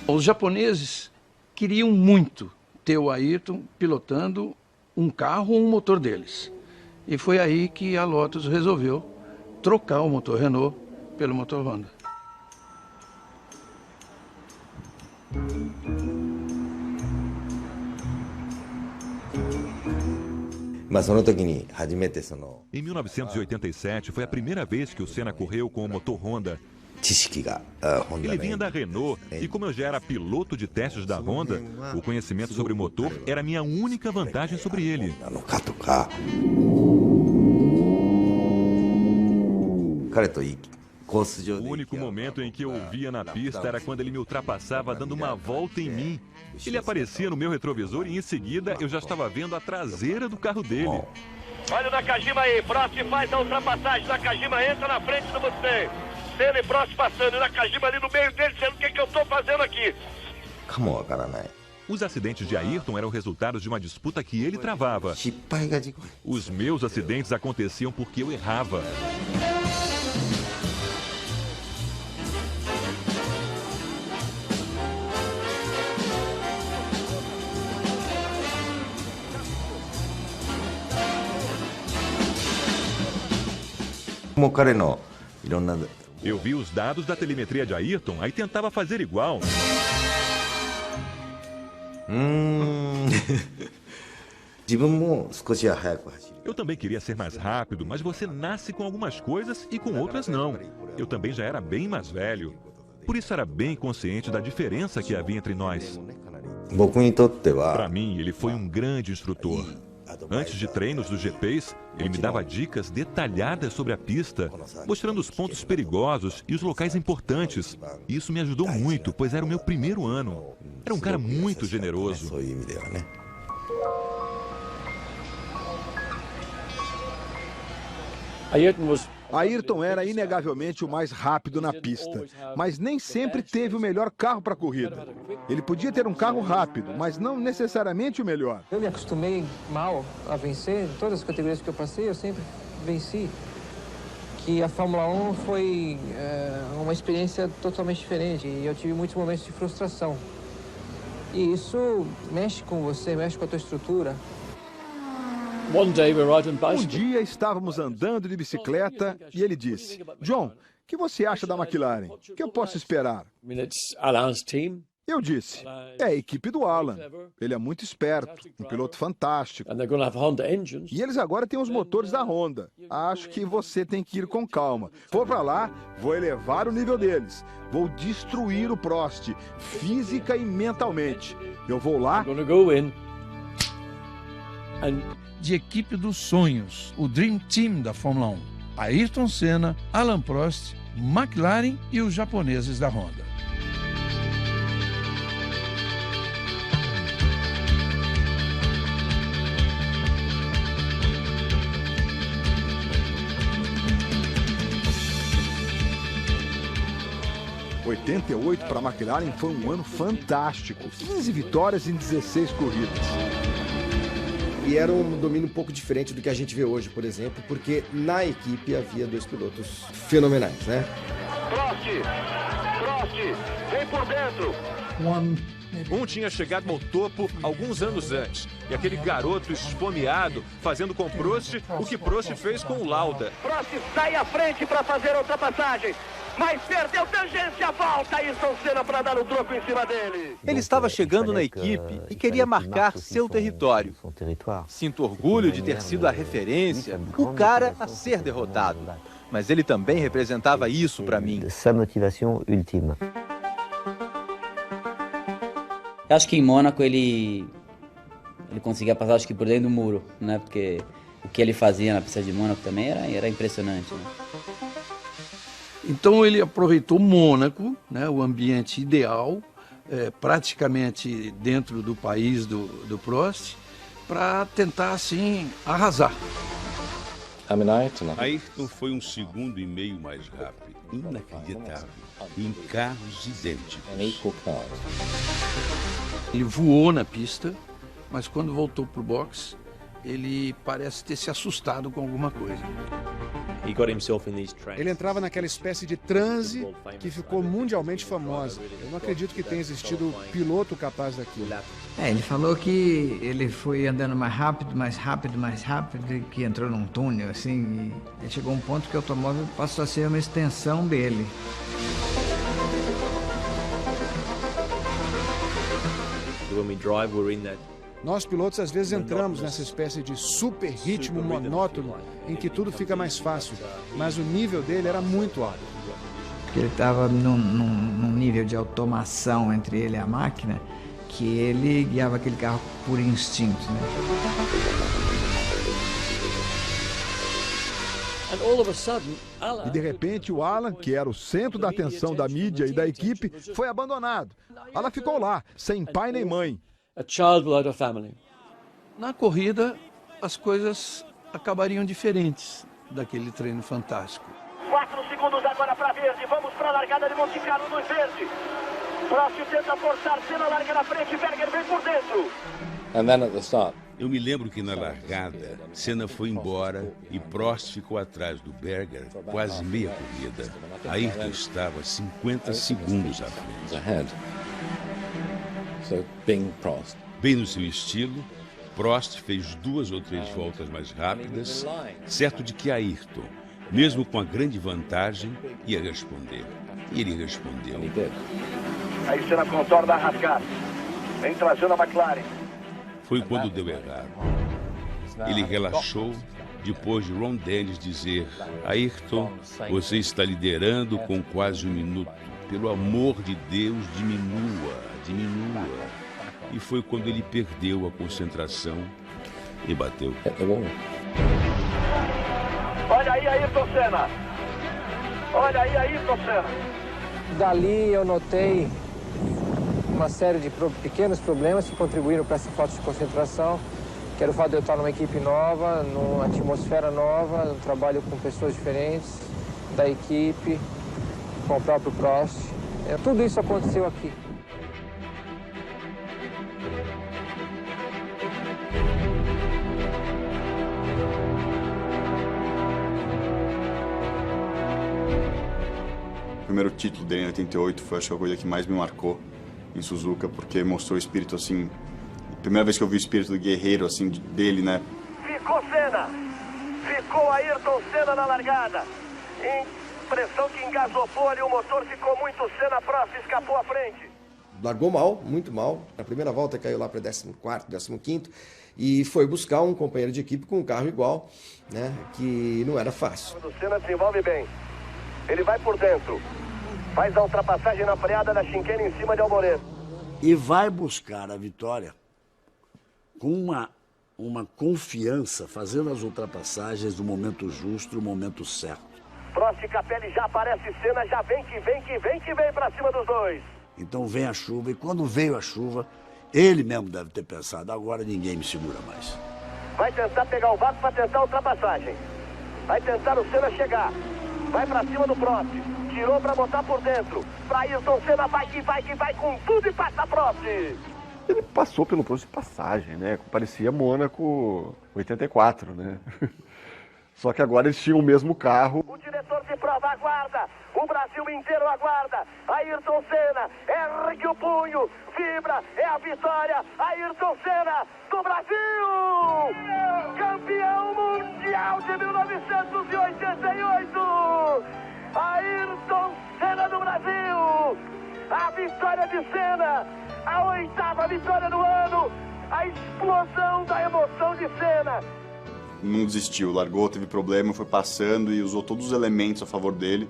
Os japoneses queriam muito ter o Ayrton pilotando um carro ou um motor deles. E foi aí que a Lotus resolveu trocar o motor Renault pelo motor Honda. Em 1987 foi a primeira vez que o Senna correu com o motor Honda. Ele vinha da Renault e como eu já era piloto de testes da Honda, o conhecimento sobre o motor era a minha única vantagem sobre ele. O único momento em que eu o via na pista era quando ele me ultrapassava dando uma volta em mim. Ele aparecia no meu retrovisor e em seguida eu já estava vendo a traseira do carro dele. Olha o Nakajima aí, Prost faz a ultrapassagem, Nakajima entra na frente do Mustang. Senna e Prost passando, e Nakajima ali no meio dele, dizendo o que eu estou fazendo aqui. Os acidentes de Ayrton eram resultados de uma disputa que ele travava. Os meus acidentes aconteciam porque eu errava. Eu vi os dados da telemetria de Ayrton, aí tentava fazer igual. Eu também queria ser mais rápido, mas você nasce com algumas coisas e com outras não. Eu também já era bem mais velho. Por isso era bem consciente da diferença que havia entre nós. Para mim, ele foi um grande instrutor. Antes de treinos dos GPs, ele me dava dicas detalhadas sobre a pista, mostrando os pontos perigosos e os locais importantes. E isso me ajudou muito, pois era o meu primeiro ano. Era um cara muito generoso. Ayrton era inegavelmente o mais rápido na pista, mas nem sempre teve o melhor carro para a corrida. Ele podia ter um carro rápido, mas não necessariamente o melhor. Eu me acostumei mal a vencer. Em todas as categorias que eu passei, eu sempre venci. Que a Fórmula 1 foi uma experiência totalmente diferente e eu tive muitos momentos de frustração. E isso mexe com você, mexe com a tua estrutura. Um dia estávamos andando de bicicleta e ele disse: John, o que você acha da McLaren? O que eu posso esperar? Eu disse: é a equipe do Alan. Ele é muito esperto, um piloto fantástico. E eles agora têm os motores da Honda. Acho que você tem que ir com calma. For para lá, vou elevar o nível deles. Vou destruir o Prost, física e mentalmente. Eu vou lá... De equipe dos sonhos, o Dream Team da Fórmula 1. Ayrton Senna, Alain Prost, McLaren e os japoneses da Honda. Em 88 para a McLaren foi um ano fantástico. 15 vitórias em 16 corridas. E era um domínio um pouco diferente do que a gente vê hoje, por exemplo, porque na equipe havia dois pilotos fenomenais, né? Prost, vem por dentro. Um tinha chegado ao topo alguns anos antes. E aquele garoto esfomeado fazendo com Prost o que Prost fez com o Lauda. Prost sai à frente para fazer a ultrapassagem. Mas perdeu tangência, volta Ayrton Senna para dar o troco em cima dele. Ele estava chegando na equipe e queria marcar seu território. Sinto orgulho de ter sido a referência, o cara a ser derrotado. Mas ele também representava isso para mim. Essa motivação última. Eu acho que em Mônaco ele conseguia passar, acho que por dentro do muro, né? Porque o que ele fazia na pista de Mônaco também era impressionante, né? Então ele aproveitou Mônaco, né, o ambiente ideal, praticamente dentro do país do Prost, para tentar assim arrasar. Ayrton foi 1,5 segundo mais rápido, inacreditável, em carros idênticos. Ele voou na pista, mas quando voltou para o box, ele parece ter se assustado com alguma coisa. Ele entrava naquela espécie de transe que ficou mundialmente famosa. Eu não acredito que tenha existido piloto capaz daquilo. Ele falou que ele foi andando mais rápido, e que entrou num túnel, assim, e chegou a um ponto que o automóvel passou a ser uma extensão dele. Nós, pilotos, às vezes entramos nessa espécie de super ritmo monótono em que tudo fica mais fácil, mas o nível dele era muito alto. Porque ele estava num nível de automação entre ele e a máquina que ele guiava aquele carro por instinto, né? E de repente o Alan, que era o centro da atenção da mídia e da equipe, foi abandonado. Alan ficou lá, sem pai nem mãe. Na corrida, as coisas acabariam diferentes daquele treino fantástico. 4 segundos agora para verde, vamos para a largada de Monte Carlo no verde. Prost tenta forçar, Senna larga na frente, Berger vem por dentro. Eu me lembro que na largada, Senna foi embora e Prost ficou atrás do Berger quase meia corrida. Ayrton estava 50 segundos à frente. Bem no seu estilo, Prost fez 2 ou 3 voltas mais rápidas, certo de que Ayrton, mesmo com a grande vantagem, ia responder. E ele respondeu. Aí Senna contorna a rasgar. Vem trazendo a McLaren. Foi quando deu errado. Ele relaxou depois de Ron Dennis dizer: Ayrton, você está liderando com quase 1 minuto. Pelo amor de Deus, diminua. E foi quando ele perdeu a concentração e bateu. Olha aí, Ayrton Senna. Dali eu notei uma série de pequenos problemas que contribuíram para essa falta de concentração que era o fato de eu estar numa equipe nova, numa atmosfera nova, um trabalho com pessoas diferentes, da equipe, com o próprio Prost. Tudo isso aconteceu aqui. O primeiro título dele em 88 foi, acho que, a coisa que mais me marcou em Suzuka, porque mostrou o espírito, assim, primeira vez que eu vi o espírito do guerreiro, assim, dele, né? Ficou Senna, ficou Ayrton Senna na largada. Impressão que engasopou ali o motor, ficou muito Senna, Prost escapou à frente. Largou mal, muito mal. Na primeira volta caiu lá para 14º, 15º e foi buscar um companheiro de equipe com um carro igual, né? Que não era fácil. O Senna desenvolve bem. Ele vai por dentro. Faz a ultrapassagem na freada da chicane em cima de Alboreto. E vai buscar a vitória com uma confiança, fazendo as ultrapassagens no momento justo, no momento certo. Prost e Capelli já aparece Senna, já vem pra cima dos dois. Então vem a chuva, e quando veio a chuva, ele mesmo deve ter pensado, agora ninguém me segura mais. Vai tentar pegar o vácuo para tentar a ultrapassagem. Vai tentar o Senna chegar. Vai pra cima do Prost. Tirou pra botar por dentro. Pra Ayrton Senna, vai com tudo e passa Prost. Ele passou pelo posto de passagem, né? Parecia Mônaco 84, né? Só que agora eles tinham o mesmo carro. O diretor de prova aguarda. O Brasil inteiro aguarda. Ayrton Senna ergue o punho. Vibra. É a vitória. Ayrton Senna do Brasil. Campeão mundial de 1988. Ayrton Senna do Brasil. A vitória de Senna. A 8ª vitória do ano. A explosão da emoção de Senna. Não desistiu, largou, teve problema, foi passando e usou todos os elementos a favor dele.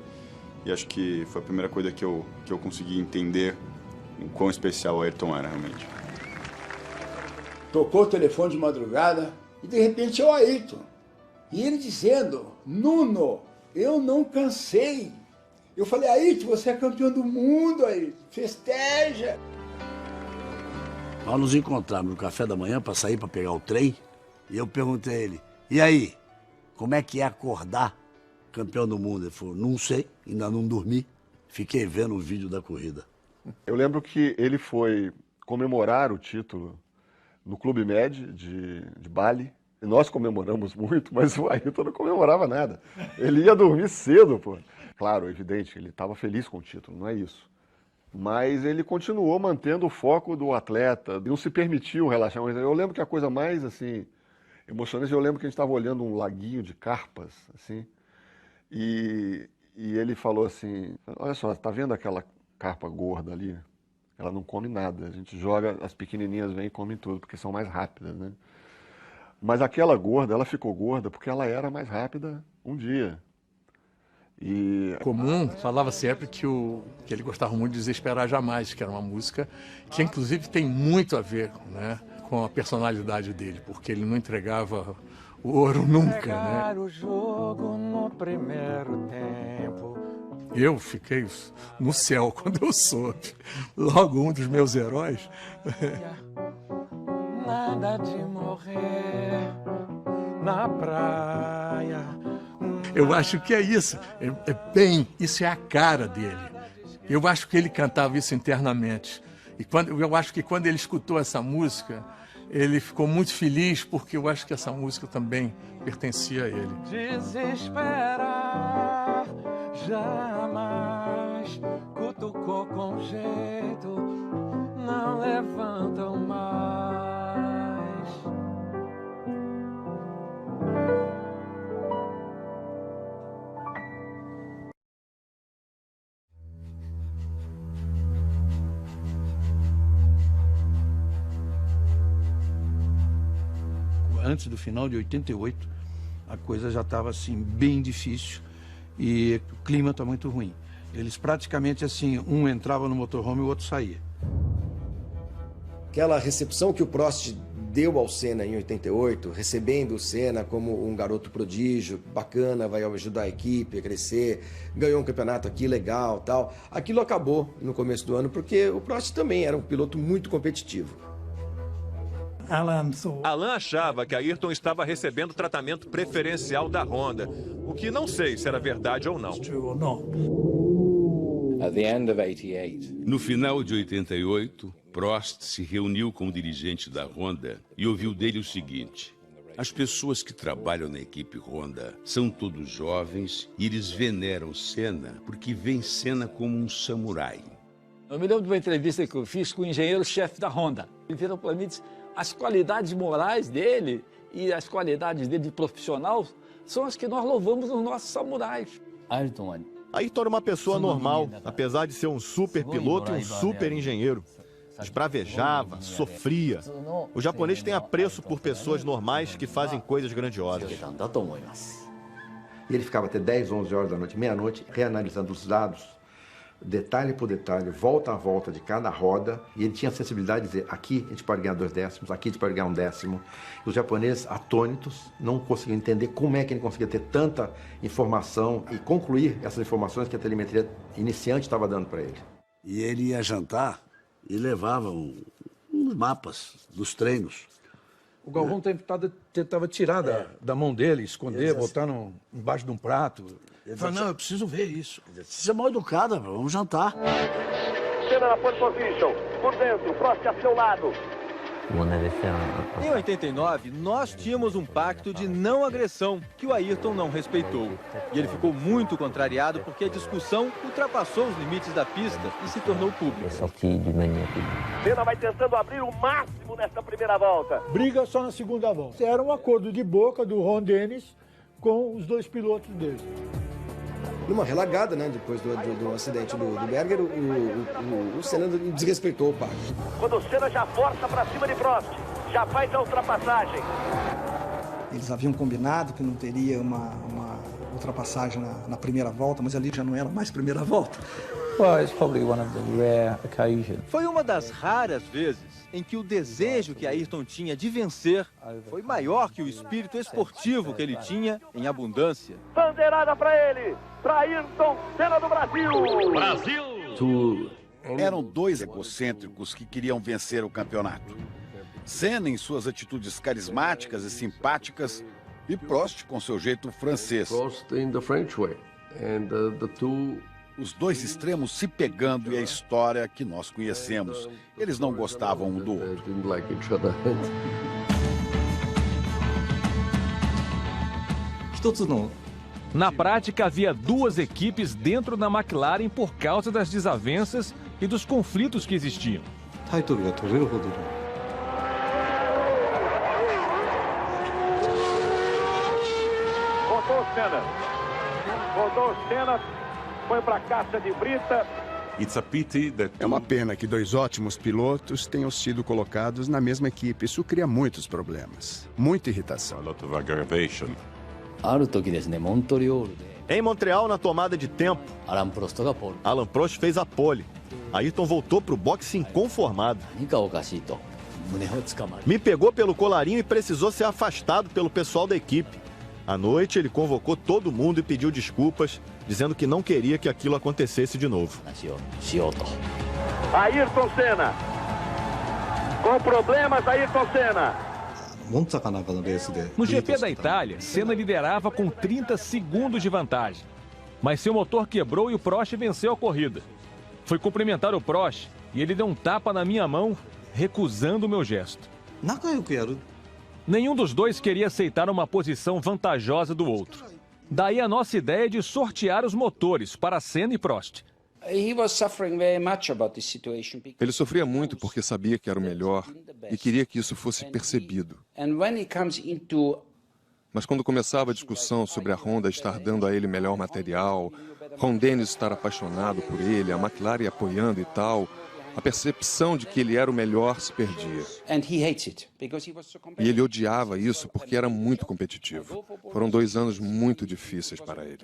E acho que foi a primeira coisa que eu consegui entender o quão especial o Ayrton era realmente. Tocou o telefone de madrugada e de repente é o Ayrton. E ele dizendo, Nuno, eu não cansei. Eu falei, Ayrton, você é campeão do mundo, Ayrton, festeja. Nós nos encontramos no café da manhã para sair para pegar o trem e eu perguntei a ele, e aí, como é que é acordar campeão do mundo? Ele falou, não sei, ainda não dormi, fiquei vendo o vídeo da corrida. Eu lembro que ele foi comemorar o título no Clube Med de Bali. E nós comemoramos muito, mas o Ayrton não comemorava nada. Ele ia dormir cedo, pô. Claro, evidente, ele estava feliz com o título, não é isso. Mas ele continuou mantendo o foco do atleta, não se permitiu relaxar. Eu lembro que a coisa mais, assim, emocionante, eu lembro que a gente estava olhando um laguinho de carpas, assim, e ele falou assim, olha só, tá vendo aquela carpa gorda ali? Ela não come nada, a gente joga, as pequenininhas vêm e comem tudo, porque são mais rápidas, né? Mas aquela gorda, ela ficou gorda porque ela era mais rápida um dia. E comum falava sempre que ele gostava muito de Desesperar Jamais, que era uma música que inclusive tem muito a ver, né, com a personalidade dele, porque ele não entregava o ouro nunca, né? O jogo no primeiro tempo. Eu fiquei no céu quando eu soube. Logo um dos meus heróis. Nada de morrer na praia. Eu acho que é isso, isso é a cara dele. Eu acho que ele cantava isso internamente. E eu acho que quando ele escutou essa música, ele ficou muito feliz, porque eu acho que essa música também pertencia a ele. Desesperar jamais, cutucou com jeito, não levantam mais. Antes do final de 88, a coisa já estava assim bem difícil e o clima está muito ruim. Eles praticamente assim, um entrava no motorhome e o outro saía. Aquela recepção que o Prost deu ao Senna em 88, recebendo o Senna como um garoto prodígio, bacana, vai ajudar a equipe a crescer, ganhou um campeonato aqui legal, tal. Aquilo acabou no começo do ano porque o Prost também era um piloto muito competitivo. Alain achava que Ayrton estava recebendo tratamento preferencial da Honda, o que não sei se era verdade ou não. No final de 88, Prost se reuniu com o dirigente da Honda e ouviu dele o seguinte: as pessoas que trabalham na equipe Honda são todos jovens e eles veneram Senna porque veem Senna como um samurai. Eu me lembro de uma entrevista que eu fiz com o engenheiro-chefe da Honda. Ele virou para mim e disse: as qualidades morais dele e as qualidades dele de profissional são as que nós louvamos nos nossos samurais. Ayrton era uma pessoa normal, apesar de ser um super piloto e um super engenheiro. Esbravejava, sofria. O japonês tem apreço por pessoas normais que fazem coisas grandiosas. E ele ficava até 10, 11 horas da noite, meia-noite, reanalisando os dados, detalhe por detalhe, volta a volta de cada roda, e ele tinha a sensibilidade de dizer: aqui a gente pode ganhar 2 décimos, aqui a gente pode ganhar 1 décimo. E os japoneses, atônitos, não conseguiam entender como é que ele conseguia ter tanta informação e concluir essas informações que a telemetria iniciante estava dando para ele. E ele ia jantar e levava uns mapas dos treinos. O Galvão tentava tirar da mão dele, esconder, botar embaixo de um prato. Ele falou: não, eu preciso ver isso. Você é mal educada, vamos jantar. Senna na pole position, por dentro, Prost a seu lado. Em 89, nós tínhamos um pacto de não agressão que o Ayrton não respeitou. E ele ficou muito contrariado porque a discussão ultrapassou os limites da pista e se tornou pública. Senna vai tentando abrir o máximo nesta primeira volta. Briga só na segunda volta. Era um acordo de boca do Ron Dennis com os 2 pilotos dele. Numa relagada, né, depois do acidente do Berger, o Senna desrespeitou o pacto. Quando o Senna já força para cima de Prost, já faz a ultrapassagem. Eles haviam combinado que não teria uma ultrapassagem na primeira volta, mas ali já não era mais primeira volta. Foi uma das raras vezes em que o desejo que Ayrton tinha de vencer foi maior que o espírito esportivo que ele tinha em abundância. Bandeirada para ele, para Ayrton Senna do Brasil. Brasil! Eram 2 egocêntricos que queriam vencer o campeonato. Senna em suas atitudes carismáticas e simpáticas, e Prost com seu jeito francês. Os 2 extremos se pegando e a história que nós conhecemos. Eles não gostavam um do outro. Na prática, havia 2 equipes dentro da McLaren por causa das desavenças e dos conflitos que existiam. Rodou Senna, foi para a caixa de brita. É uma pena que 2 ótimos pilotos tenham sido colocados na mesma equipe. Isso cria muitos problemas, muita irritação. Em Montreal, na tomada de tempo, Alain Prost fez a pole. Ayrton voltou para o boxe inconformado. Me pegou pelo colarinho e precisou ser afastado pelo pessoal da equipe. À noite, ele convocou todo mundo e pediu desculpas, dizendo que não queria que aquilo acontecesse de novo. Ayrton Senna. Com problemas, Ayrton Senna. No GP da Itália, Senna liderava com 30 segundos de vantagem. Mas seu motor quebrou e o Prost venceu a corrida. Fui cumprimentar o Prost e ele deu um tapa na minha mão, recusando o meu gesto. Nenhum dos 2 queria aceitar uma posição vantajosa do outro. Daí a nossa ideia de sortear os motores para Senna e Prost. Ele sofria muito porque sabia que era o melhor e queria que isso fosse percebido. Mas quando começava a discussão sobre a Honda estar dando a ele melhor material, Ron Dennis estar apaixonado por ele, a McLaren apoiando e tal, a percepção de que ele era o melhor se perdia. E ele odiava isso porque era muito competitivo. Foram 2 anos muito difíceis para ele.